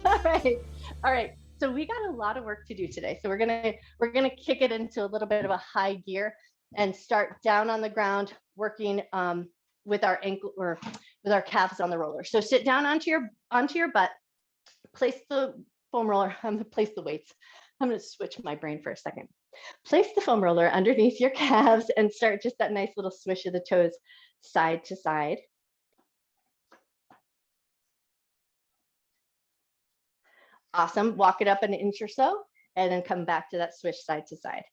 All right. All right. So we got a lot of work to do today. So we're gonna kick it into a little bit of a high gear and start down on the ground working with our ankle or with our calves on the roller. So sit down onto your butt, place the foam roller. I'm gonna place the weights. I'm gonna switch my brain for a second. Place the foam roller underneath your calves and start just that nice little swish of the toes side to side. Awesome. Walk it up an inch or so, and then come back to that swish side to side.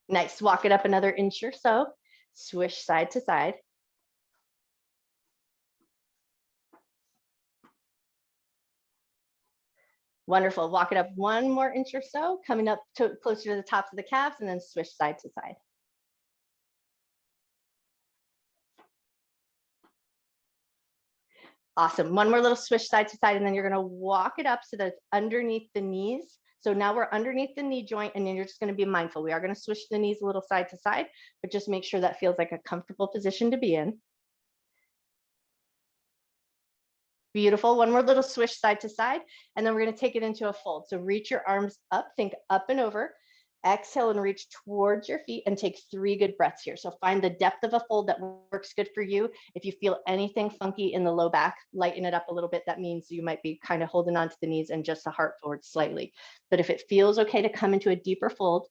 Nice. Walk it up another inch or so, swish side to side. Wonderful. Walk it up one more inch or so, coming up to closer to the tops of the calves, and then swish side to side. Awesome. One more little swish side to side, and then you're going to walk it up so that it's underneath the knees. So now we're underneath the knee joint, and then you're just going to be mindful. We are going to swish the knees a little side to side, but just make sure that feels like a comfortable position to be in. Beautiful. One more little swish side to side, and then we're going to take it into a fold. So reach your arms up, think up and over. Exhale and reach towards your feet and take 3 good breaths here. So find the depth of a fold that works good for you. If you feel anything funky in the low back, lighten it up a little bit. That means you might be kind of holding onto the knees and just the heart forward slightly. But if it feels okay to come into a deeper fold,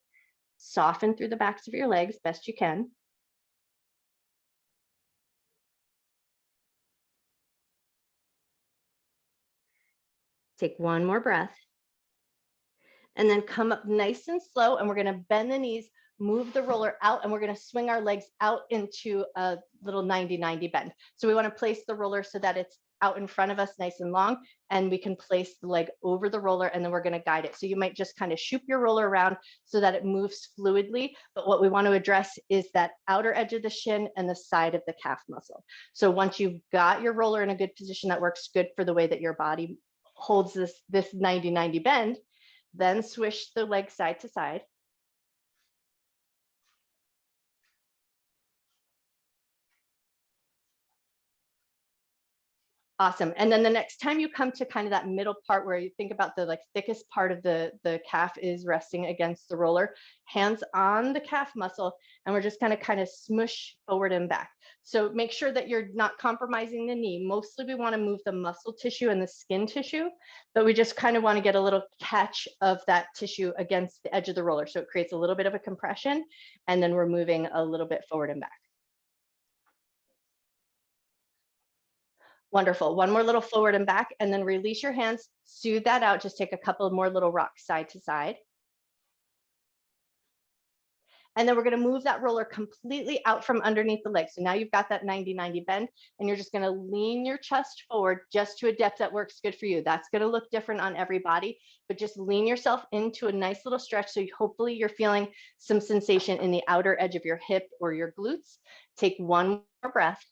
soften through the backs of your legs best you can. Take one more breath. And then come up nice and slow, and we're going to bend the knees, move the roller out, and we're going to swing our legs out into a little 90-90 bend. So we want to place the roller so that it's out in front of us nice and long, and we can place the leg over the roller, and then we're going to guide it. So you might just kind of shoot your roller around so that it moves fluidly, but what we want to address is that outer edge of the shin and the side of the calf muscle. So once you've got your roller in a good position that works good for the way that your body holds this 90-90 bend, then swish the leg side to side. Awesome. And then the next time you come to kind of that middle part where you think about the thickest part of the calf is resting against the roller, hands on the calf muscle, and we're just kind of smush forward and back. So make sure that you're not compromising the knee. Mostly we want to move the muscle tissue and the skin tissue, but we just kind of want to get a little catch of that tissue against the edge of the roller. So it creates a little bit of a compression, and then we're moving a little bit forward and back. Wonderful. One more little forward and back, and then release your hands, soothe that out. Just take a couple of more little rocks side to side. And then we're going to move that roller completely out from underneath the leg. So now you've got that 90-90 bend, and you're just going to lean your chest forward just to a depth that works good for you. That's going to look different on every body, but just lean yourself into a nice little stretch. So hopefully you're feeling some sensation in the outer edge of your hip or your glutes. Take one more breath.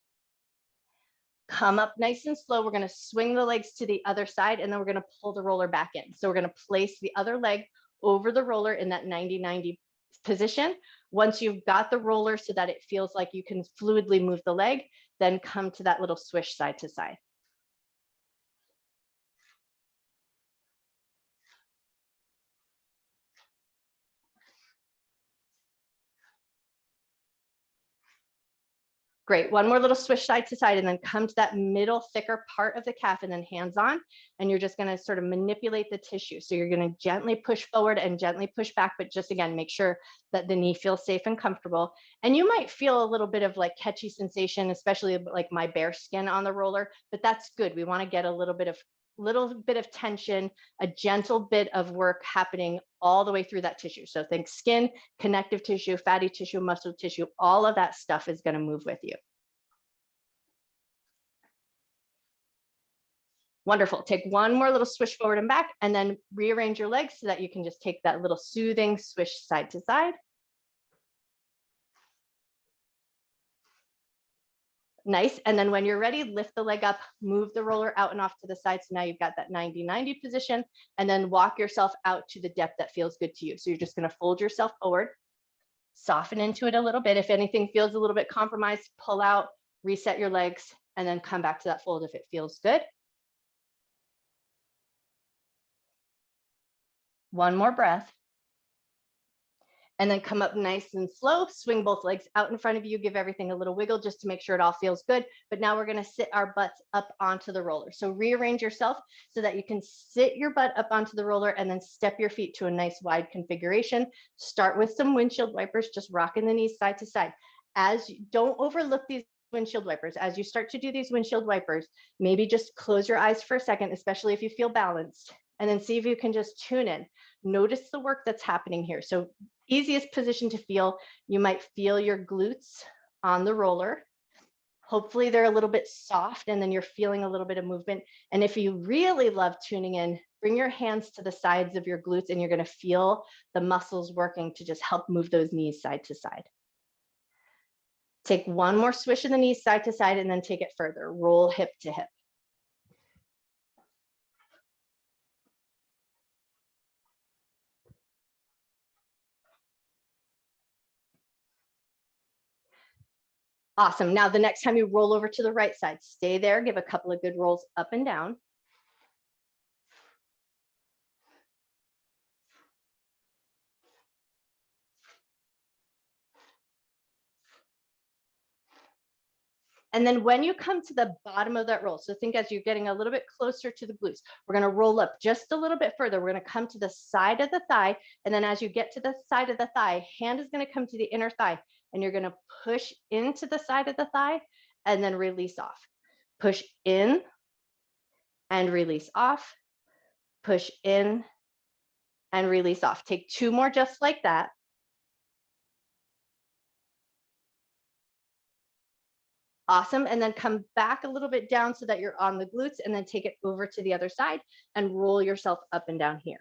Come up nice and slow. We're going to swing the legs to the other side, and then we're going to pull the roller back in. So we're going to place the other leg over the roller in that 90-90 position. Once you've got the roller so that it feels like you can fluidly move the leg, then come to that little swish side to side. Great. One more little swish side to side, and then come to that middle thicker part of the calf, and then hands on, and you're just going to sort of manipulate the tissue. So you're going to gently push forward and gently push back, but just again, make sure that the knee feels safe and comfortable. And you might feel a little bit of catchy sensation, especially like my bare skin on the roller, but that's good. We want to get a little bit of tension, a gentle bit of work happening all the way through that tissue. So think skin, connective tissue, fatty tissue, muscle tissue, all of that stuff is going to move with you. Wonderful. Take one more little swish forward and back, and then rearrange your legs so that you can just take that little soothing swish side to side. Nice. And then when you're ready, lift the leg up, move the roller out and off to the side. So now you've got that 90-90 position, and then walk yourself out to the depth that feels good to you. So you're just going to fold yourself forward. Soften into it a little bit. If anything feels a little bit compromised, pull out, reset your legs, and then come back to that fold if it feels good. One more breath. And then come up nice and slow, swing both legs out in front of you, give everything a little wiggle just to make sure it all feels good. But now we're gonna sit our butts up onto the roller. So rearrange yourself so that you can sit your butt up onto the roller and then step your feet to a nice wide configuration. Start with some windshield wipers, just rocking the knees side to side. Don't overlook these windshield wipers. As you start to do these windshield wipers, maybe just close your eyes for a second, especially if you feel balanced, and then see if you can just tune in. Notice the work that's happening here. So easiest position to feel, you might feel your glutes on the roller. Hopefully they're a little bit soft and then you're feeling a little bit of movement. And if you really love tuning in, bring your hands to the sides of your glutes and you're going to feel the muscles working to just help move those knees side to side. Take one more swish of the knees side to side and then take it further. Roll hip to hip. Awesome. Now the next time you roll over to the right side, stay there, give a couple of good rolls up and down. And then when you come to the bottom of that roll, so think as you're getting a little bit closer to the glutes, we're going to roll up just a little bit further. We're going to come to the side of the thigh. And then as you get to the side of the thigh, hand is going to come to the inner thigh and you're going to push into the side of the thigh and then release off. Push in and release off. Push in and release off. Take two more just like that. Awesome. And then come back a little bit down so that you're on the glutes and then take it over to the other side and roll yourself up and down here.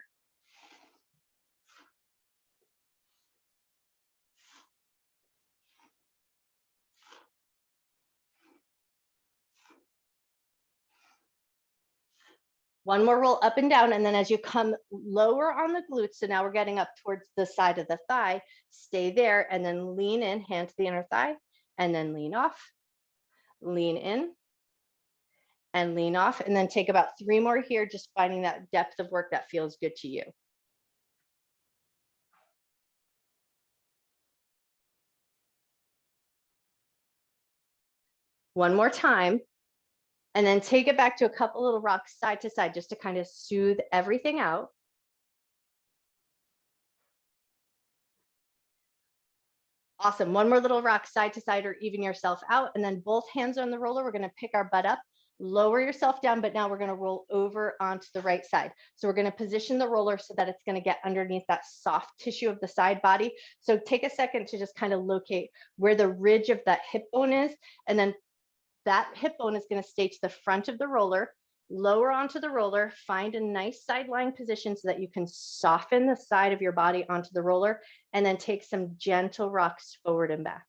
One more roll up and down. And then as you come lower on the glutes, so now we're getting up towards the side of the thigh, stay there and then lean in, hand to the inner thigh, and then lean off, lean in, and lean off. And then take about 3 more here, just finding that depth of work that feels good to you. One more time. And then take it back to a couple little rocks side to side just to kind of soothe everything out. Awesome. One more little rock side to side or even yourself out. And then both hands on the roller. We're going to pick our butt up, lower yourself down, but now we're going to roll over onto the right side. So we're going to position the roller so that it's going to get underneath that soft tissue of the side body. So take a second to just kind of locate where the ridge of that hip bone is, and then that hip bone is going to stay to the front of the roller, lower onto the roller, find a nice side lying position so that you can soften the side of your body onto the roller, and then take some gentle rocks forward and back.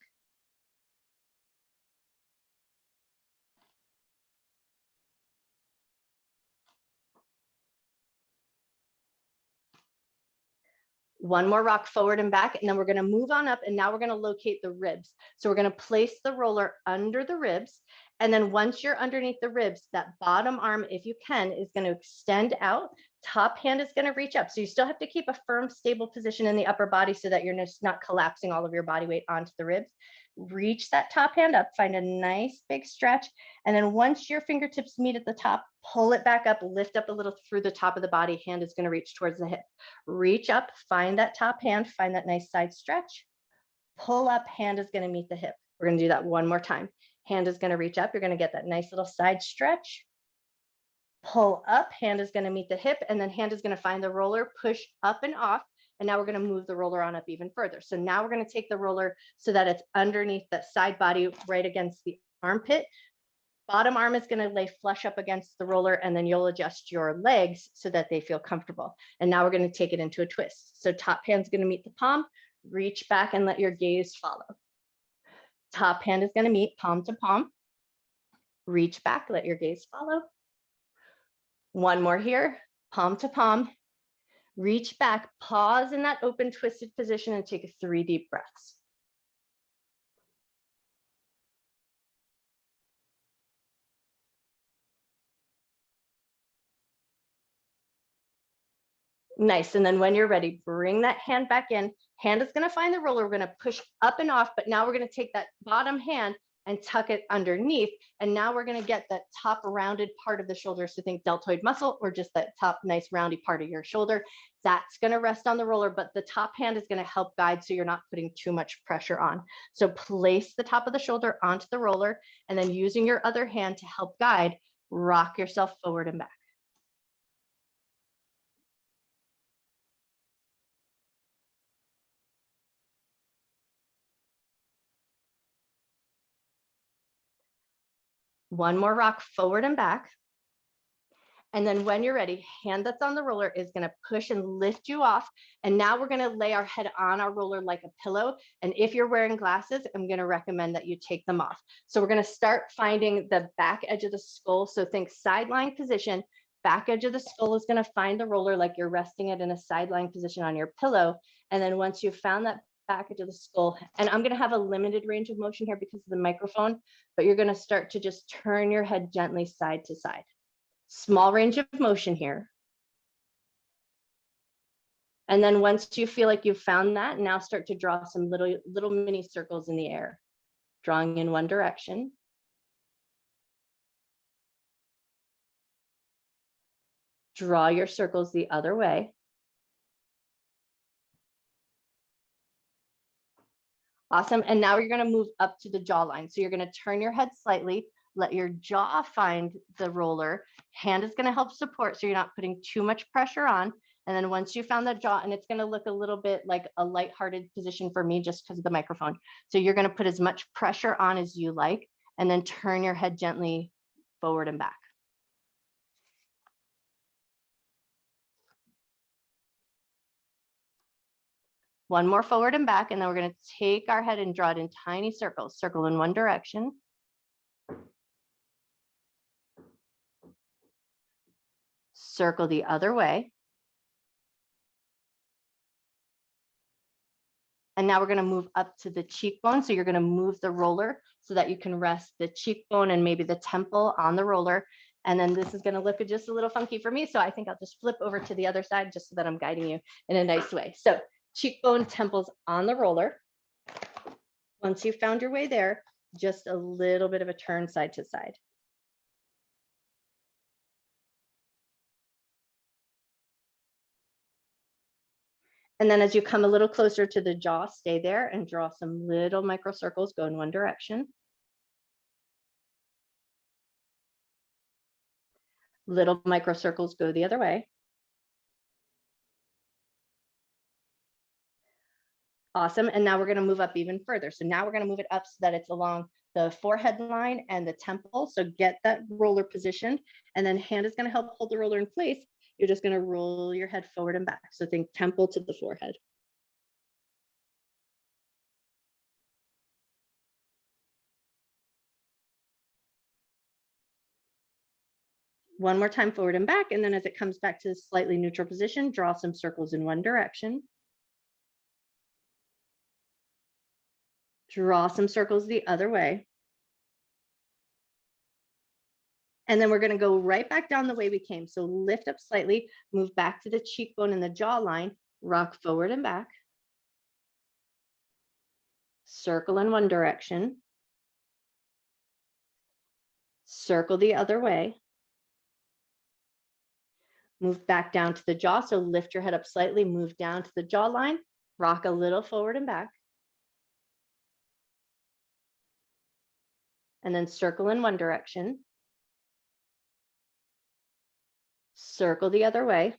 One more rock forward and back, and then we're going to move on up, and now we're going to locate the ribs. So we're going to place the roller under the ribs, and then once you're underneath the ribs, that bottom arm, if you can, is going to extend out. Top hand is going to reach up. So you still have to keep a firm, stable position in the upper body so that you're just not collapsing all of your body weight onto the ribs. Reach that top hand up, find a nice big stretch. And then once your fingertips meet at the top, pull it back up, lift up a little through the top of the body. Hand is going to reach towards the hip. Reach up, find that top hand, find that nice side stretch. Pull up, hand is going to meet the hip. We're going to do that one more time. Hand is going to reach up. You're going to get that nice little side stretch. Pull up, hand is going to meet the hip, and then hand is going to find the roller, push up and off. And now we're going to move the roller on up even further. So now we're going to take the roller so that it's underneath the side body, right against the armpit. Bottom arm is going to lay flush up against the roller, and then you'll adjust your legs so that they feel comfortable. And now we're going to take it into a twist. So top hand's going to meet the palm, reach back and let your gaze follow. Top hand is going to meet palm to palm, reach back, let your gaze follow. One more here, palm to palm, Reach back, pause in that open twisted position and take 3 deep breaths. Nice. And then when you're ready, bring that hand back in. Hand is going to find the roller. We're going to push up and off, but now we're going to take that bottom hand and tuck it underneath. And now we're going to get that top rounded part of the shoulder. So think deltoid muscle or just that top nice roundy part of your shoulder. That's going to rest on the roller, but the top hand is going to help guide so you're not putting too much pressure on. So place the top of the shoulder onto the roller and then using your other hand to help guide, rock yourself forward and back. One more rock forward and back. And then when you're ready, hand that's on the roller is going to push and lift you off. And now we're going to lay our head on our roller like a pillow. And if you're wearing glasses, I'm going to recommend that you take them off. So we're going to start finding the back edge of the skull. So think sideline position. Back edge of the skull is going to find the roller like you're resting it in a sideline position on your pillow. And then once you've found that back edge of the skull, and I'm going to have a limited range of motion here because of the microphone, but you're going to start to just turn your head gently side to side. Small range of motion here. And then once you feel like you've found that, now start to draw some little mini circles in the air, drawing in one direction. Draw your circles the other way. Awesome. And now you're going to move up to the jawline. So you're going to turn your head slightly, let your jaw find the roller. Hand is going to help support so you're not putting too much pressure on. And then once you found that jaw, and it's going to look a little bit like a lighthearted position for me just because of the microphone. So you're going to put as much pressure on as you like, and then turn your head gently forward and back. One more forward and back, and then we're going to take our head and draw it in tiny circles. Circle in one direction. Circle the other way. And now we're going to move up to the cheekbone. So you're going to move the roller so that you can rest the cheekbone and maybe the temple on the roller. And then this is going to look just a little funky for me. So I think I'll just flip over to the other side just so that I'm guiding you in a nice way. So cheekbone, temples on the roller. Once you've found your way there, just a little bit of a turn side to side. And then as you come a little closer to the jaw, stay there and draw some little micro circles, go in one direction. Little micro circles go the other way. Awesome. And now we're going to move up even further. So now we're going to move it up so that it's along the forehead line and the temple. So get that roller positioned, and then hand is going to help hold the roller in place. You're just going to roll your head forward and back. So think temple to the forehead. One more time forward and back. And then as it comes back to the slightly neutral position, draw some circles in one direction. Draw some circles the other way. And then we're going to go right back down the way we came. So lift up slightly, move back to the cheekbone and the jawline, rock forward and back. Circle in one direction. Circle the other way. Move back down to the jaw. So lift your head up slightly, move down to the jawline, rock a little forward and back. And then circle in one direction. Circle the other way.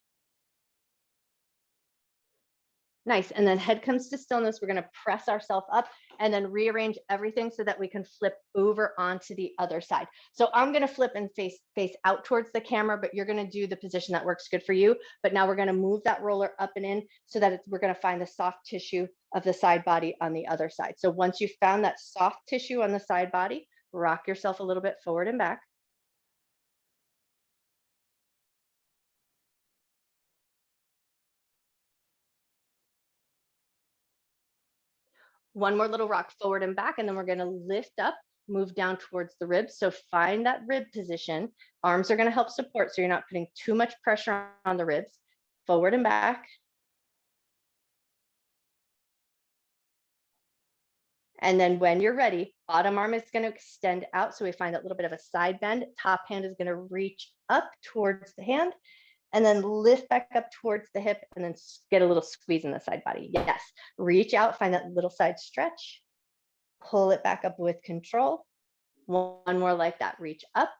Nice. And then head comes to stillness. We're going to press ourselves up and then rearrange everything so that we can flip over onto the other side. So I'm going to flip and face out towards the camera, but you're going to do the position that works good for you. But now we're going to move that roller up and in so that we're going to find the soft tissue of the side body on the other side. So once you've found that soft tissue on the side body, rock yourself a little bit forward and back. One more little rock forward and back, and then we're going to lift up, move down towards the ribs. So find that rib position. Arms are going to help support, so you're not putting too much pressure on the ribs. Forward and back. And then when you're ready, bottom arm is going to extend out. So we find that little bit of a side bend. Top hand is going to reach up towards the hand, and then lift back up towards the hip, and then get a little squeeze in the side body. Yes, reach out, find that little side stretch, pull it back up with control. One more like that, reach up,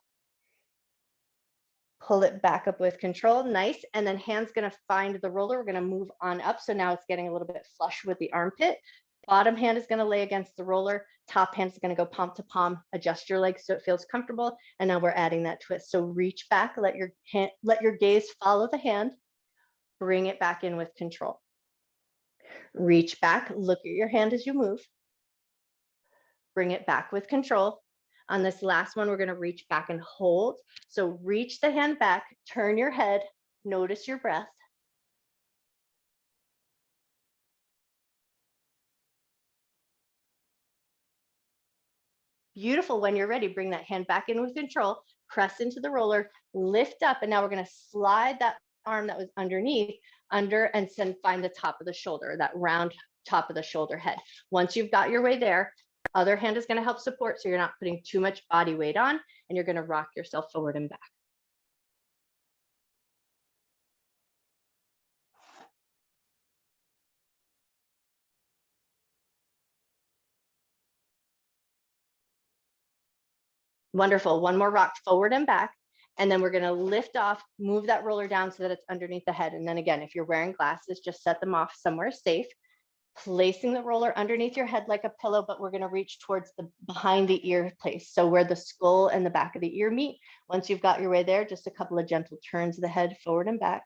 pull it back up with control, nice. And then hand's gonna find the roller, we're gonna move on up. So now it's getting a little bit flush with the armpit. Bottom hand is gonna lay against the roller, top hand is gonna go palm to palm, adjust your legs so it feels comfortable. And now we're adding that twist. So reach back, let your gaze follow the hand, bring it back in with control. Reach back, look at your hand as you move, bring it back with control. On this last one, we're going to reach back and hold. So reach the hand back, turn your head, notice your breath. Beautiful. When you're ready, bring that hand back in with control, press into the roller, lift up, and now we're going to slide that arm that was underneath under and find the top of the shoulder, that round top of the shoulder head. Once you've got your way there, other hand is going to help support, so you're not putting too much body weight on, and you're going to rock yourself forward and back. Wonderful. One more rock forward and back. And then we're going to lift off, move that roller down so that it's underneath the head. And then again, if you're wearing glasses, just set them off somewhere safe. Placing the roller underneath your head like a pillow, but we're going to reach towards the behind the ear place. So where the skull and the back of the ear meet. Once you've got your way there, just a couple of gentle turns of the head forward and back.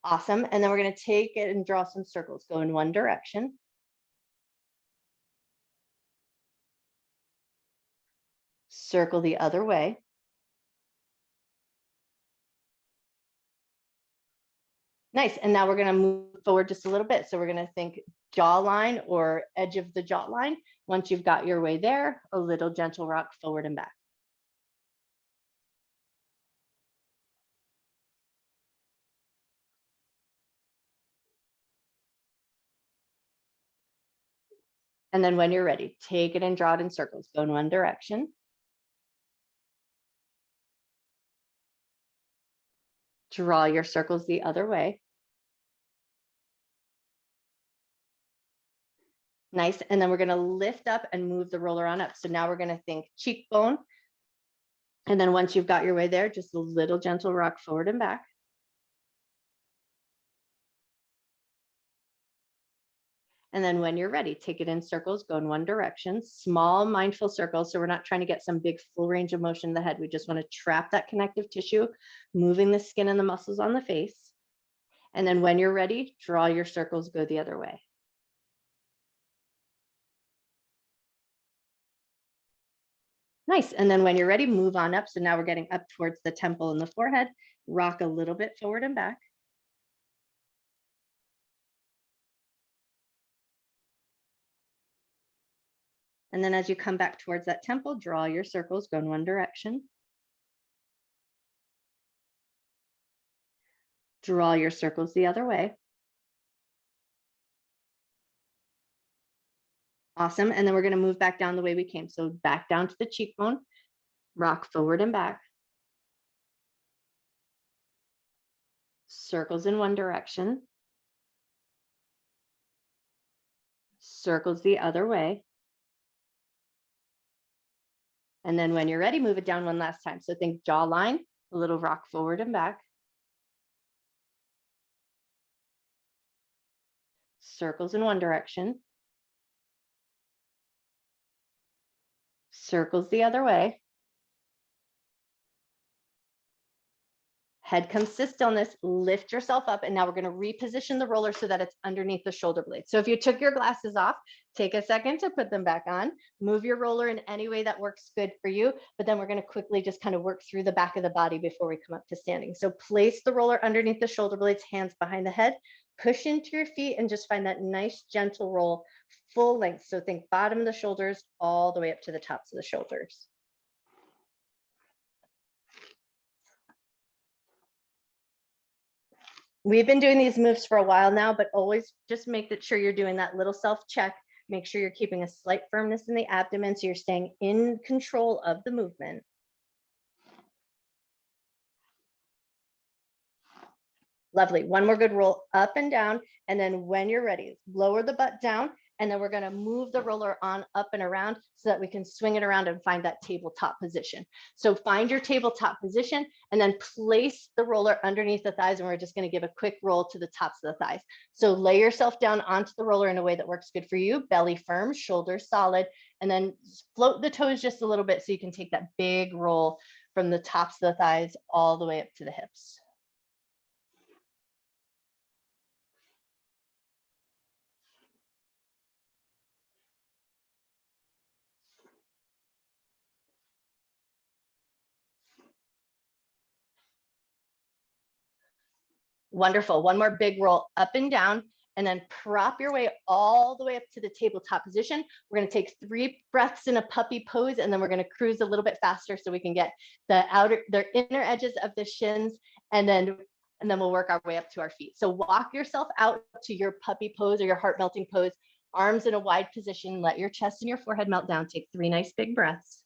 Awesome. And then we're going to take it and draw some circles. Go in one direction. Circle the other way. Nice. And now we're going to move forward just a little bit. So we're going to think jawline or edge of the jawline. Once you've got your way there, a little gentle rock forward and back. And then when you're ready, take it and draw it in circles. Go in one direction. Draw your circles the other way. Nice. And then we're going to lift up and move the roller on up. So now we're going to think cheekbone. And then once you've got your way there, just a little gentle rock forward and back. And then when you're ready, take it in circles, go in one direction, small mindful circles. So we're not trying to get some big full range of motion in the head. We just want to trap that connective tissue, moving the skin and the muscles on the face. And then when you're ready, draw your circles, go the other way. Nice. And then when you're ready, move on up. So now we're getting up towards the temple and the forehead. Rock a little bit forward and back. And then as you come back towards that temple, draw your circles, go in one direction. Draw your circles the other way. Awesome. And then we're going to move back down the way we came. So back down to the cheekbone, rock forward and back. Circles in one direction. Circles the other way. And then when you're ready, move it down one last time. So think jawline, a little rock forward and back. Circles in one direction. Circles the other way. Head comes to stillness, lift yourself up, and now we're going to reposition the roller so that it's underneath the shoulder blade. So if you took your glasses off, take a second to put them back on, move your roller in any way that works good for you, but then we're going to quickly just kind of work through the back of the body before we come up to standing. So place the roller underneath the shoulder blades, hands behind the head, push into your feet, and just find that nice gentle roll, full length. So think bottom of the shoulders all the way up to the tops of the shoulders. We've been doing these moves for a while now, but always just make sure you're doing that little self-check. Make sure you're keeping a slight firmness in the abdomen so you're staying in control of the movement. Lovely. One more good roll up and down. And then when you're ready, lower the butt down. And then we're going to move the roller on up and around so that we can swing it around and find that tabletop position. So find your tabletop position and then place the roller underneath the thighs. And we're just going to give a quick roll to the tops of the thighs. So lay yourself down onto the roller in a way that works good for you. Belly firm, shoulders solid, and then float the toes just a little bit so you can take that big roll from the tops of the thighs all the way up to the hips. Wonderful. One more big roll up and down, and then prop your way all the way up to the tabletop position. We're going to take 3 breaths in a puppy pose, and then we're going to cruise a little bit faster so we can get the inner edges of the shins, and then we'll work our way up to our feet. So walk yourself out to your puppy pose or your heart melting pose, arms in a wide position. Let your chest and your forehead melt down. Take 3 nice big breaths.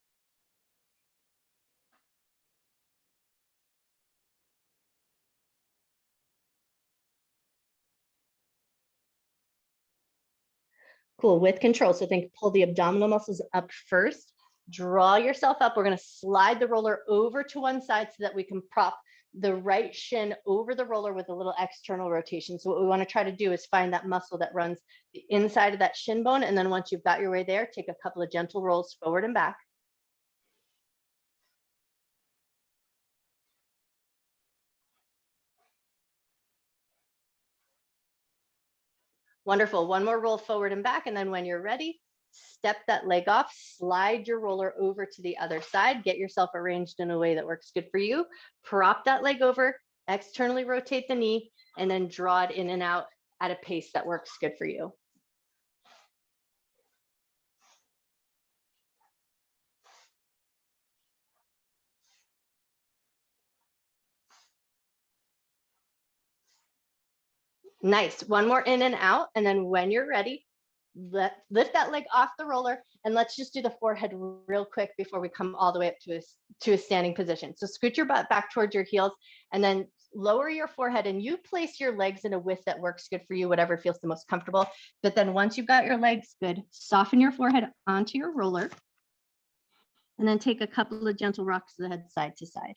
Cool, with control. So think pull the abdominal muscles up first, draw yourself up. We're going to slide the roller over to one side so that we can prop the right shin over the roller with a little external rotation. So what we want to try to do is find that muscle that runs the inside of that shin bone. And then once you've got your way there, take a couple of gentle rolls forward and back. Wonderful. One more roll forward and back. And then when you're ready, step that leg off, slide your roller over to the other side, get yourself arranged in a way that works good for you. Prop that leg over, externally rotate the knee, and then draw it in and out at a pace that works good for you. Nice. One more in and out. And then when you're ready, lift that leg off the roller, and let's just do the forehead real quick before we come all the way up to a standing position. So scoot your butt back towards your heels, and then lower your forehead, and you place your legs in a width that works good for you, whatever feels the most comfortable. But then once you've got your legs good, soften your forehead onto your roller, and then take a couple of gentle rocks to the head side to side.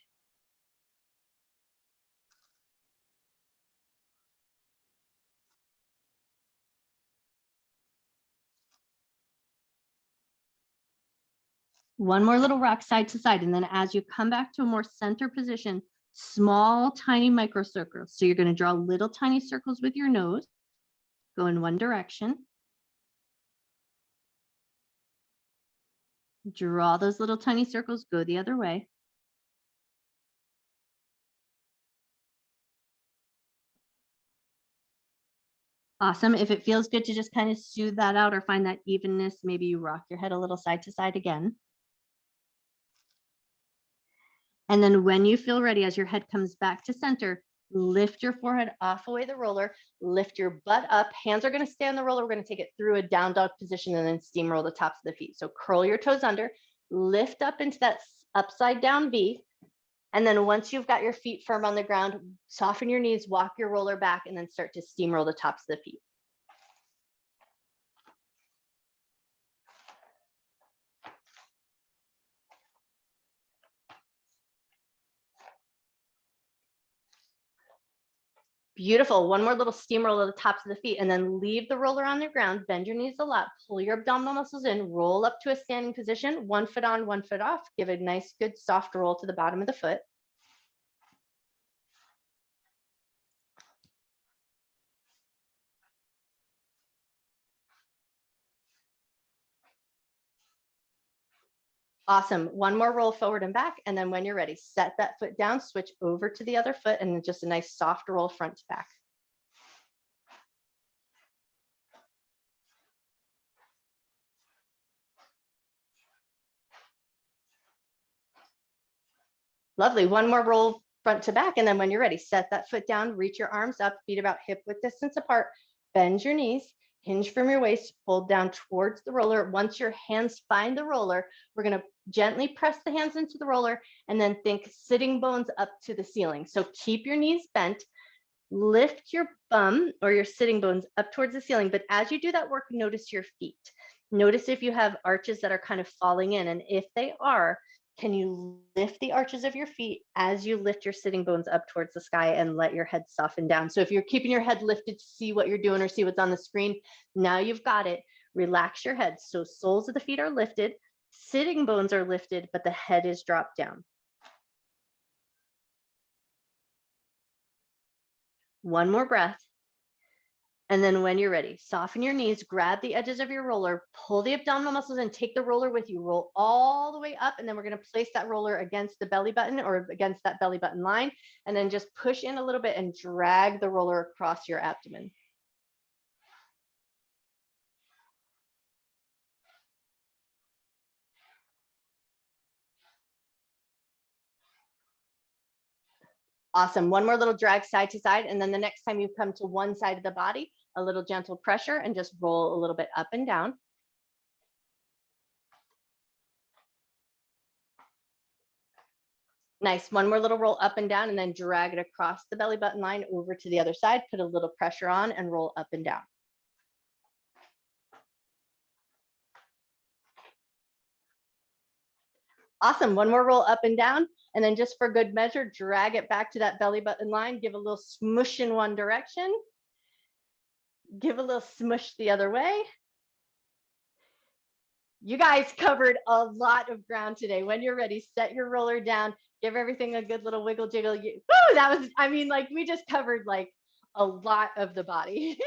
One more little rock side to side. And then as you come back to a more center position, small, tiny micro circles. So you're going to draw little tiny circles with your nose, go in one direction. Draw those little tiny circles, go the other way. Awesome. If it feels good to just kind of soothe that out or find that evenness, maybe you rock your head a little side to side again. And then when you feel ready, as your head comes back to center, lift your forehead off away the roller, lift your butt up. Hands are going to stay on the roller. We're going to take it through a down dog position and then steamroll the tops of the feet. So curl your toes under, lift up into that upside down V. And then once you've got your feet firm on the ground, soften your knees, walk your roller back, and then start to steamroll the tops of the feet. Beautiful. One more little steamroll of the tops of the feet, and then leave the roller on the ground. Bend your knees a lot. Pull your abdominal muscles in. Roll up to a standing position. 1 foot on, 1 foot off. Give a nice, good, soft roll to the bottom of the foot. Awesome. One more roll forward and back. And then when you're ready, set that foot down, switch over to the other foot, and then just a nice soft roll front to back. Lovely. One more roll front to back. And then when you're ready, set that foot down, reach your arms up, feet about hip width distance apart, bend your knees, hinge from your waist, fold down towards the roller. Once your hands find the roller, we're going to gently press the hands into the roller and then think sitting bones up to the ceiling. So keep your knees bent, lift your bum or your sitting bones up towards the ceiling. But as you do that work, notice your feet. Notice if you have arches that are kind of falling in. And if they are, can you lift the arches of your feet as you lift your sitting bones up towards the sky and let your head soften down? So if you're keeping your head lifted to see what you're doing or see what's on the screen, now you've got it. Relax your head. So soles of the feet are lifted, sitting bones are lifted, but the head is dropped down. One more breath. And then when you're ready, soften your knees, grab the edges of your roller, pull the abdominal muscles and take the roller with you. Roll all the way up. And then we're going to place that roller against the belly button or against that belly button line. And then just push in a little bit and drag the roller across your abdomen. Awesome. One more little drag side to side. And then the next time you come to one side of the body, a little gentle pressure and just roll a little bit up and down. Nice. One more little roll up and down and then drag it across the belly button line over to the other side. Put a little pressure on and roll up and down. Awesome. One more roll up and down. And then just for good measure, drag it back to that belly button line. Give a little smush in one direction. Give a little smush the other way. You guys covered a lot of ground today. When you're ready, set your roller down. Give everything a good little wiggle jiggle. Woo, that was, I mean, like we just covered like a lot of the body.